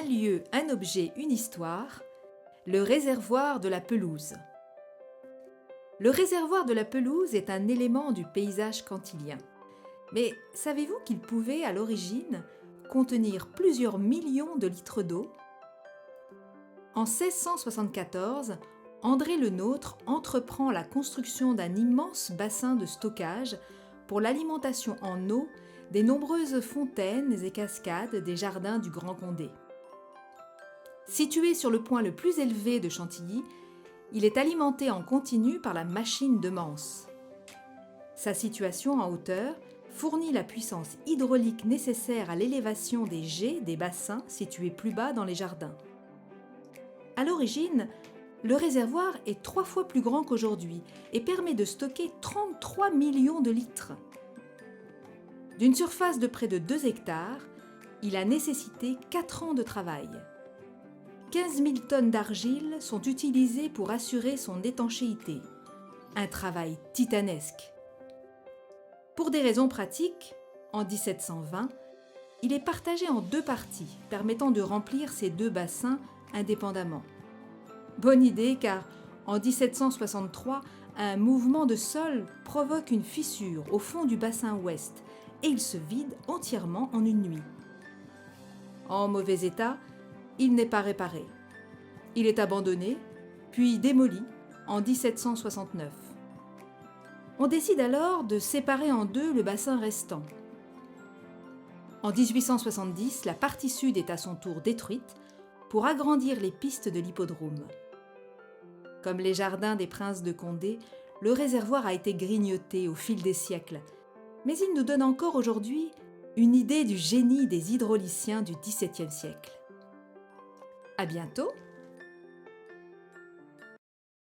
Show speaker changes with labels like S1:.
S1: lieu, un objet, une histoire, le réservoir de la pelouse. Le réservoir de la pelouse est un élément du paysage cantilien. Mais savez-vous qu'il pouvait, à l'origine, contenir plusieurs millions de litres d'eau? En 1674, André Le Nôtre entreprend la construction d'un immense bassin de stockage pour l'alimentation en eau des nombreuses fontaines et cascades des jardins du Grand Condé. Situé sur le point le plus élevé de Chantilly, il est alimenté en continu par la machine de Manse. Sa situation en hauteur fournit la puissance hydraulique nécessaire à l'élévation des jets des bassins situés plus bas dans les jardins. À l'origine, le réservoir est 3 fois plus grand qu'aujourd'hui et permet de stocker 33 millions de litres. D'une surface de près de 2 hectares, il a nécessité 4 ans de travail. 15 000 tonnes d'argile sont utilisées pour assurer son étanchéité. Un travail titanesque. Pour des raisons pratiques, en 1720, il est partagé en 2 parties, permettant de remplir ces 2 bassins indépendamment. Bonne idée car en 1763, un mouvement de sol provoque une fissure au fond du bassin ouest et il se vide entièrement en une nuit. En mauvais état, il n'est pas réparé. Il est abandonné, puis démoli en 1769. On décide alors de séparer en 2 le bassin restant. En 1870, la partie sud est à son tour détruite pour agrandir les pistes de l'hippodrome. Comme les jardins des princes de Condé, le réservoir a été grignoté au fil des siècles, mais il nous donne encore aujourd'hui une idée du génie des hydrauliciens du XVIIe siècle. À bientôt!